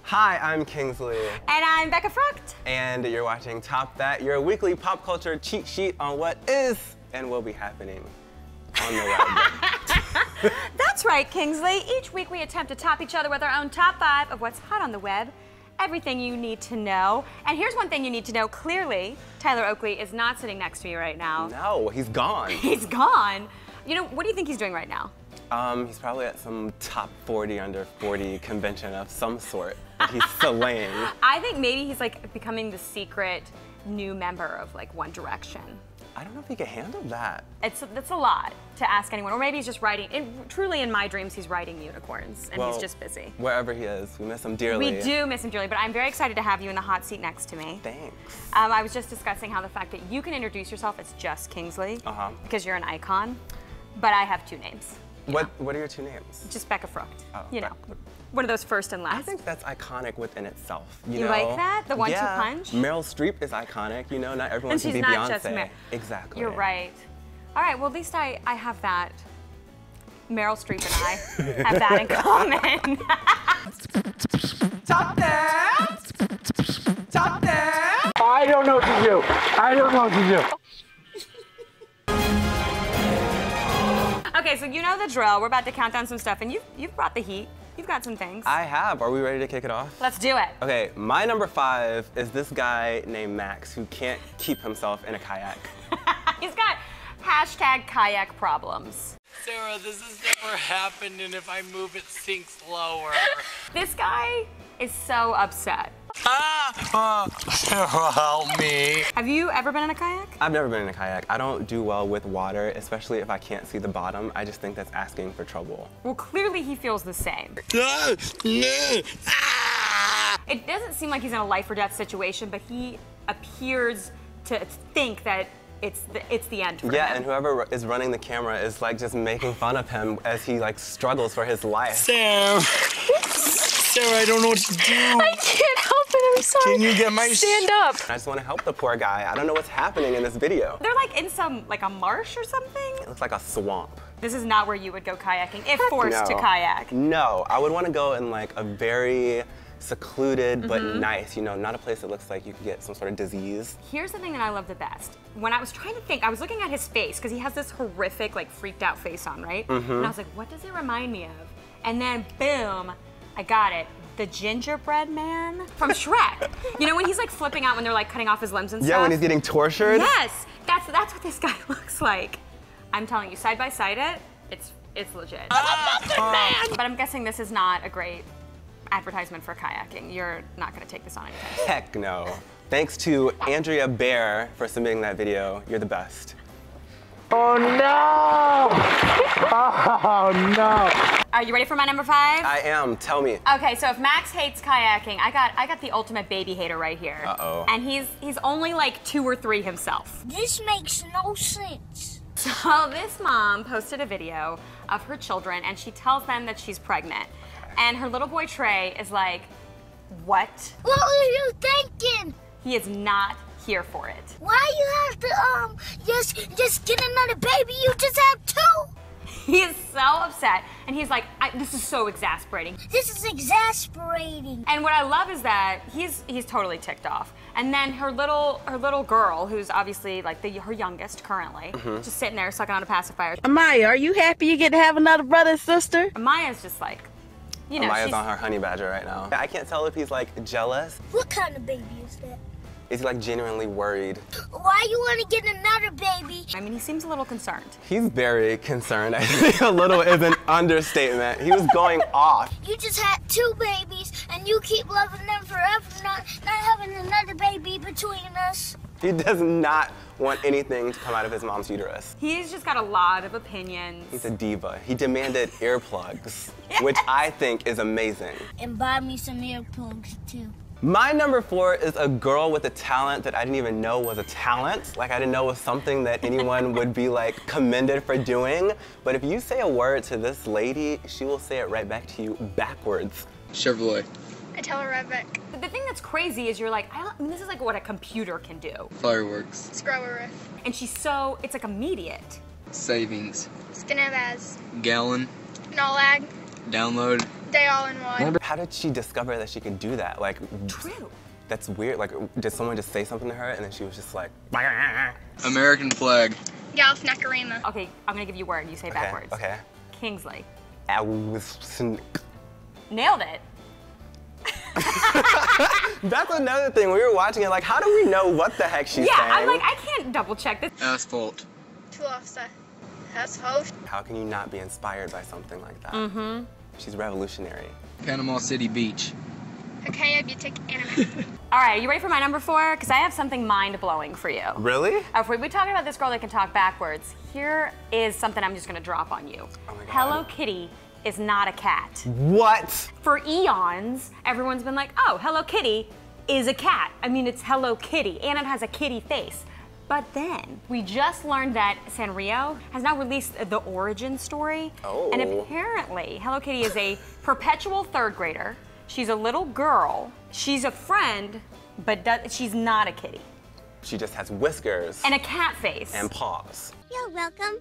Hi, I'm Kingsley. And I'm Becca Frucht. And you're watching Top That, your weekly pop culture cheat sheet on what is and will be happening on the web. That's right, Kingsley. Each week we attempt to top each other with our own top 5 of what's hot on the web. Everything you need to know. And here's one thing you need to know. Clearly, Tyler Oakley is not sitting next to me right now. No, he's gone. He's gone? You know, what do you think he's doing right now? He's probably at some top 40 under 40 convention of some sort. He's slaying. I think maybe he's like becoming the secret new member of like One Direction. I don't know if he can handle that. That's a lot to ask anyone. Or maybe he's just riding, truly in my dreams, he's riding unicorns and he's just busy. Wherever he is, we miss him dearly. We do miss him dearly, but I'm very excited to have you in the hot seat next to me. Thanks. I was just discussing how the fact that you can introduce yourself as just Kingsley, because you're an icon, but I have 2 names. What are your 2 names? Just Becca Frucht, oh, you know. One of those first and last. I think that's iconic within itself. You know? Like that? The 1-2 punch? Meryl Streep is iconic, you know, not everyone and can be Beyonce. Beyonce. Just exactly. You're right. All right, well at least I have that. Meryl Streep and I have that in common. Top that! Top that! I don't know what to do. I don't know what to do. Okay, so you know the drill. We're about to count down some stuff, and you've brought the heat. You've got some things. I have. Are we ready to kick it off? Let's do it. Okay, my number 5 is this guy named Max who can't keep himself in a kayak. He's got #kayak problems. Sarah, this has never happened, and if I move, it sinks lower. This guy is so upset. Help me. Have you ever been in a kayak? I've never been in a kayak. I don't do well with water, especially if I can't see the bottom. I just think that's asking for trouble. Well, clearly he feels the same. It doesn't seem like he's in a life or death situation, but he appears to think that it's the end for him. Yeah, and whoever is running the camera is like just making fun of him as he like struggles for his life. Sarah, I don't know what to do. I can't help it, I'm sorry. Can you get my stand up? I just want to help the poor guy. I don't know what's happening in this video. They're like in like a marsh or something? It looks like a swamp. This is not where you would go kayaking if forced to kayak. No, I would want to go in like a very secluded but nice, you know, not a place that looks like you could get some sort of disease. Here's the thing that I love the best. When I was trying to think, I was looking at his face because he has this horrific, like freaked out face on, right? And I was like, what does it remind me of? And then boom, I got it. The gingerbread man from Shrek. You know when he's like flipping out when they're like cutting off his limbs and stuff? Yeah, when he's getting tortured? Yes, that's what this guy looks like. I'm telling you, side by side it's legit. But I'm guessing this is not a great advertisement for kayaking. You're not gonna take this on anytime soon. Heck no. Thanks to Andrea Bear for submitting that video. You're the best. Oh no! Oh no! Are you ready for my number 5? I am. Tell me. Okay, so if Max hates kayaking, I got the ultimate baby hater right here. Uh-oh. And he's only like 2 or 3 himself. This makes no sense. So this mom posted a video of her children and she tells them that she's pregnant. And her little boy Trey is like, what? What were you thinking? He is not here for it. Why you have to just get another baby? You just have 2. He is so upset, and he's like, this is so exasperating. This is exasperating. And what I love is that he's totally ticked off. And then her little girl, who's obviously like her youngest currently, just sitting there sucking on a pacifier. Amaya, are you happy you get to have another brother and sister? Amaya's just like, you know, Amaya's on her honey badger right now. I can't tell if he's like jealous. What kind of baby is that? Is he like genuinely worried? Why you want to get another baby? I mean, he seems a little concerned. He's very concerned. I think a little is an understatement. He was going off. You just had 2 babies, and you keep loving them forever, not having another baby between us. He does not want anything to come out of his mom's uterus. He's just got a lot of opinions. He's a diva. He demanded earplugs, which I think is amazing. And buy me some earplugs, too. My number 4 is a girl with a talent that I didn't even know was a talent. Like, I didn't know was something that anyone would be, like, commended for doing. But if you say a word to this lady, she will say it right back to you backwards. Chevrolet. I tell her right back. The thing that's crazy is you're like, I mean, this is like what a computer can do. Fireworks. Scroll a riff. And she's so, it's like immediate. Savings. Skinabaz. Gallon. Nolag. Download. They all in one. How did she discover that she could do that? Like, True. that's weird. Like, did someone just say something to her and then she was just like, American flag. Galfnacarima. Okay, I'm gonna give you a word. You say backwards. Okay. Kingsley. Nailed it. That's another thing. We were watching it, like, how do we know what the heck she's saying? Yeah, I'm like, I can't double check this. Asphalt. Asphalt. How can you not be inspired by something like that? Mm-hmm. She's revolutionary. Panama City Beach. Okay, anime. All right, you ready for my number 4? Because I have something mind-blowing for you. Really? If we're talking about this girl that can talk backwards, here is something I'm just gonna drop on you. Oh my God. Hello Kitty is not a cat. What? For eons, everyone's been like, oh, Hello Kitty is a cat. I mean, it's Hello Kitty, and it has a kitty face. But then, we just learned that Sanrio has now released the origin story. Oh. And apparently, Hello Kitty is a perpetual 3rd grader. She's a little girl. She's a friend, but she's not a kitty. She just has whiskers. And a cat face. And paws. You're welcome.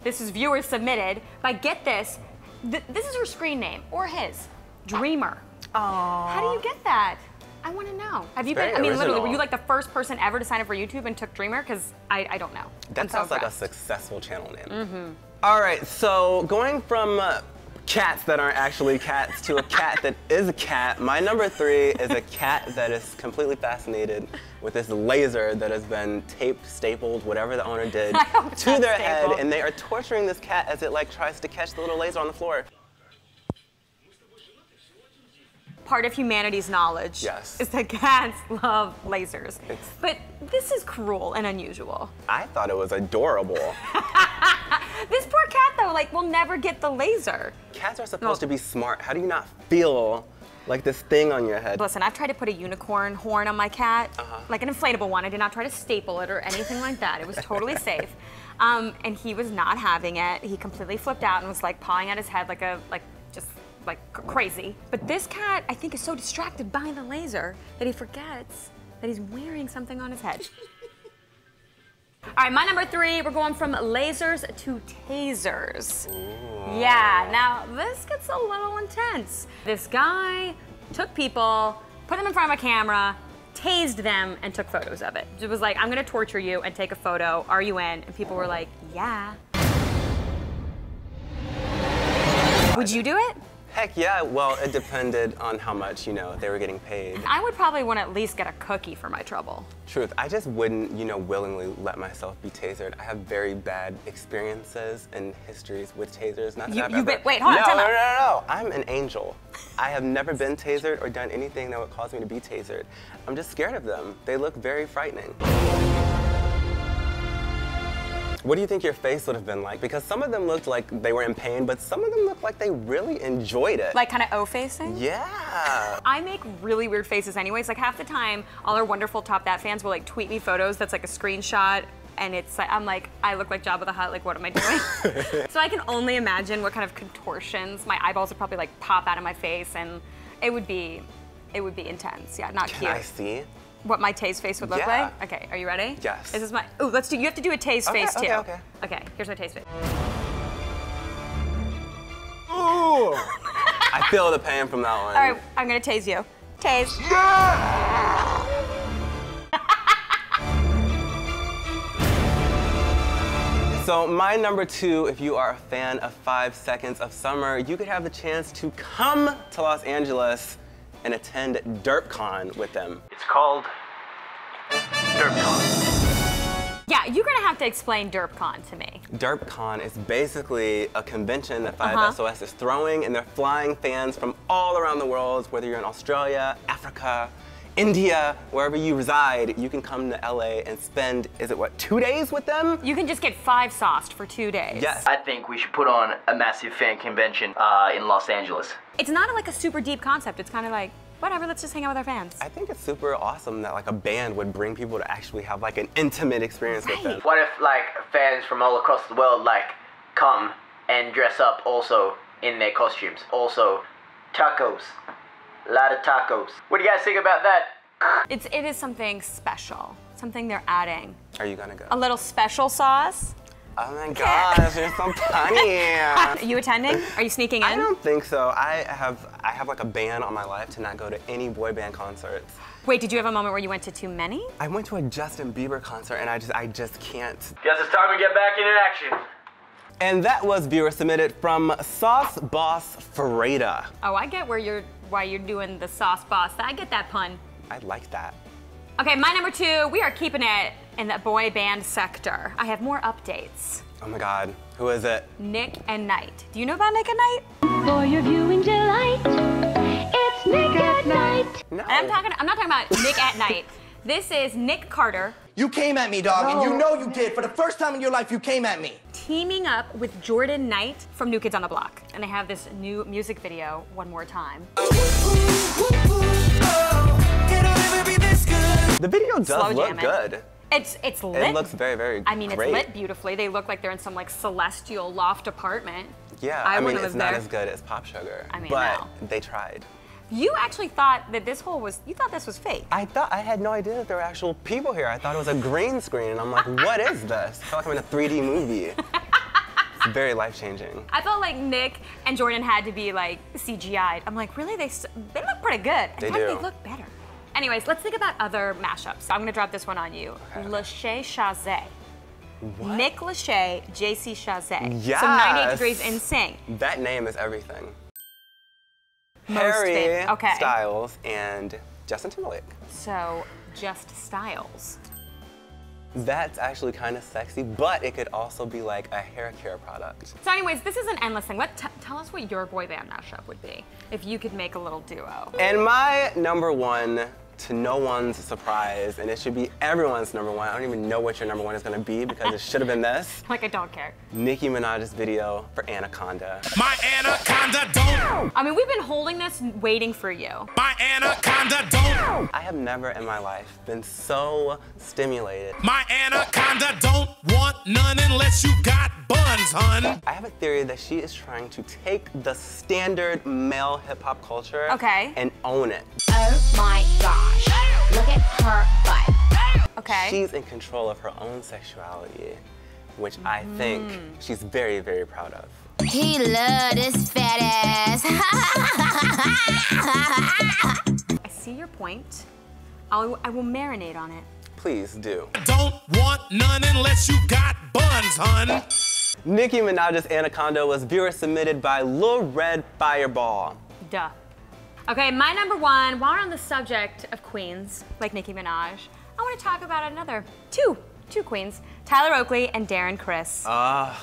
This is viewer submitted, but get this. This is her screen name, or his, Dreamer. Aww. How do you get that? I want to know. Have you been, I mean, literally, were you like the first person ever to sign up for YouTube and took Dreamer? Because I don't know. That sounds like a successful channel name. Mm-hmm. All right, so going from cats that aren't actually cats to a cat that is a cat, my number 3 is a cat that is completely fascinated with this laser that has been taped, stapled, whatever the owner did, to their head, and they are torturing this cat as it like tries to catch the little laser on the floor. Part of humanity's knowledge is that cats love lasers. But this is cruel and unusual. I thought it was adorable. This poor cat, though, like, will never get the laser. Cats are supposed to be smart. How do you not feel like this thing on your head? Listen, I've tried to put a unicorn horn on my cat, like an inflatable one. I did not try to staple it or anything like that. It was totally safe. And he was not having it. He completely flipped out and was like pawing at his head like crazy. But this cat, I think, is so distracted by the laser that he forgets that he's wearing something on his head. All right, my number 3, we're going from lasers to tasers. Ooh. Yeah, now this gets a little intense. This guy took people, put them in front of a camera, tased them, and took photos of it. It was like, I'm gonna torture you and take a photo. Are you in? And people were like, yeah. Would you do it? Heck yeah, well, it depended on how much, you know, they were getting paid. I would probably want to at least get a cookie for my trouble. Truth, I just wouldn't, you know, willingly let myself be tasered. I have very bad experiences and histories with tasers. Not that wait, hold on, time out. No. I'm an angel. I have never been tasered or done anything that would cause me to be tasered. I'm just scared of them. They look very frightening. What do you think your face would have been like? Because some of them looked like they were in pain, but some of them looked like they really enjoyed it. Like kind of O-facing? Yeah. I make really weird faces anyways. Like half the time, all our wonderful Top That fans will like tweet me photos that's like a screenshot, and it's like, I'm like, I look like Jabba the Hutt, like what am I doing? So I can only imagine what kind of contortions, my eyeballs would probably like pop out of my face, and it would be intense. Yeah, not cute. Can I see? What my tase face would look like? Okay, are you ready? Yes. This is my, you have to do a tase face too. Okay. Okay, here's my tase face. Ooh! I feel the pain from that one. All right, I'm gonna tase you. Tase. Yeah! So my number 2, if you are a fan of 5 Seconds of Summer, you could have the chance to come to Los Angeles and attend Derp Con with them. It's called Derp Con. Yeah, you're gonna have to explain Derp Con to me. Derp Con is basically a convention that 5SOS is throwing, and they're flying fans from all around the world, whether you're in Australia, Africa, India, wherever you reside, you can come to LA and spend, is it what, 2 days with them? You can just get 5 sauced for 2 days. Yes. I think we should put on a massive fan convention in Los Angeles. It's not like a super deep concept. It's kind of like, whatever, let's just hang out with our fans. I think it's super awesome that like a band would bring people to actually have like an intimate experience with them. What if like fans from all across the world like come and dress up also in their costumes? Also, tacos. A lot of tacos. What do you guys think about that? It is something special. Something they're adding. Are you gonna go? A little special sauce. Oh my gosh, you're so funny. Are you attending? Are you sneaking in? I don't think so. I have like a ban on my life to not go to any boy band concerts. Wait, did you have a moment where you went to too many? I went to a Justin Bieber concert and I just can't. Guess it's time to get back into action. And that was viewer submitted from Sauce Boss Ferreira. Oh, I get why you're doing the Sauce Boss. I get that pun. I like that. Okay, my number 2, we are keeping it in the boy band sector. I have more updates. Oh my God, who is it? Nick and Knight. Do you know about Nick and Knight? For your viewing delight, it's Nick at Night. No. And I'm not talking about Nick at Night. This is Nick Carter. You came at me, dog, and you know you did. For the first time in your life, you came at me. Teaming up with Jordan Knight from New Kids on the Block. And they have this new music video, One More Time. The video does look good. It's lit. It looks very, very I mean, great. It's lit beautifully. They look like they're in some like celestial loft apartment. Yeah, I mean, it's not as good as Popsugar, but they tried. You actually thought that this was fake. I had no idea that there were actual people here. I thought it was a green screen, and I'm like, what is this? I feel like I'm in a 3D movie. It's very life-changing. I felt like Nick and Jordan had to be like CGI'd. I'm like, really? They look pretty good. They In fact, do. They look better. Anyways, let's think about other mashups. I'm gonna drop this one on you. Okay. Lachey Chazé. What? Nick Lachey, JC Chazé. Yes. So 98 Degrees in Sync. That name is everything. Most Harry famous. Okay. Styles and Justin Timberlake. So just Styles. That's actually kind of sexy, but it could also be like a hair care product. So anyways, this is an endless thing. Tell us what your boy band mashup would be if you could make a little duo. And my number 1, to no one's surprise, and it should be everyone's number 1. I don't even know what your number 1 is gonna be because it should have been this. Like I don't care. Nicki Minaj's video for Anaconda. My anaconda don't. I mean, we've been holding this, waiting for you. My anaconda don't. I have never in my life been so stimulated. My anaconda don't want none unless you got buns, hun. I have a theory that she is trying to take the standard male hip-hop culture and own it. Oh my gosh. Look at her butt. Okay. She's in control of her own sexuality, which I think she's very, very proud of. He love this fat ass. I see your point. I will marinate on it. Please do. Don't want none unless you got buns, hun. Nicki Minaj's Anaconda was viewer submitted by Lil Red Fireball. Duh. Okay, my number 1, while we're on the subject of queens, like Nicki Minaj, I want to talk about another two queens, Tyler Oakley and Darren Criss,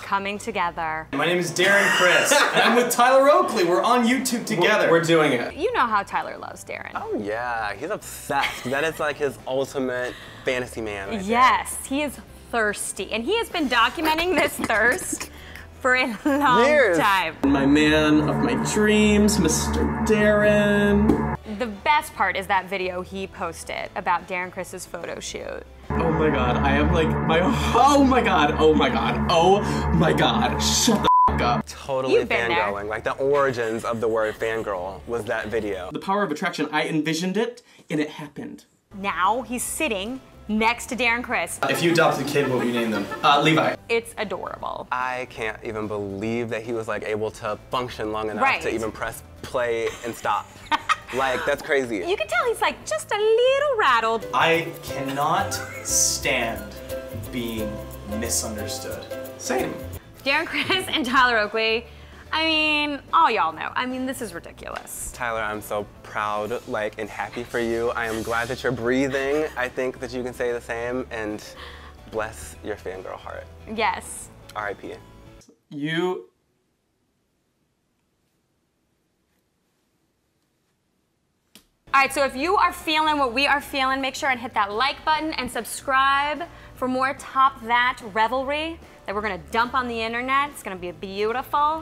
coming together. My name is Darren Criss, and I'm with Tyler Oakley. We're on YouTube together. We're doing it. You know how Tyler loves Darren. Oh yeah, he's obsessed. That is like his ultimate fantasy man. Right Yes, he is thirsty, and he has been documenting this thirst for a long time. My man of my dreams, Mr. Darren. The best part is that video he posted about Darren Criss's photo shoot. Oh my God, I am like, oh my God, oh my God, oh my God, shut the f up. Totally fangirling. Like the origins of the word fangirl was that video. The power of attraction, I envisioned it, and it happened. Now he's sitting next to Darren Criss. If you adopted a kid, what would you name them? Levi. It's adorable. I can't even believe that he was like able to function long enough to even press play and stop. Like, that's crazy. You can tell he's like just a little rattled. I cannot stand being misunderstood. Same. Darren Criss and Tyler Oakley, I mean, all y'all know. I mean, this is ridiculous. Tyler, I'm so proud, like, and happy for you. I am glad that you're breathing. I think that you can say the same, and bless your fangirl heart. Yes. R.I.P. You... All right, so if you are feeling what we are feeling, make sure and hit that like button and subscribe for more Top That revelry that we're gonna dump on the internet. It's gonna be beautiful.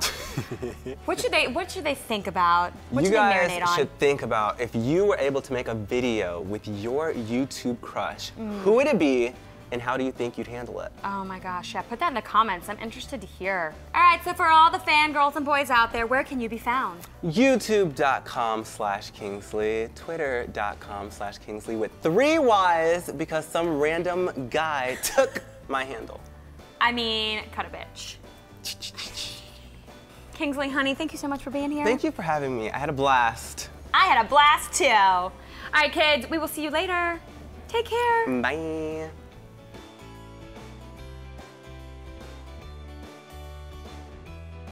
What should they think about? What should they marinate on? You guys should think about if you were able to make a video with your YouTube crush, who would it be? And how do you think you'd handle it? Oh my gosh, yeah, put that in the comments. I'm interested to hear. All right, so for all the fangirls and boys out there, where can you be found? YouTube.com/Kingsley, Twitter.com/Kingsley with 3 Ys because some random guy took my handle. I mean, cut a bitch. Kingsley, honey, thank you so much for being here. Thank you for having me. I had a blast. I had a blast too. All right, kids, we will see you later. Take care. Bye.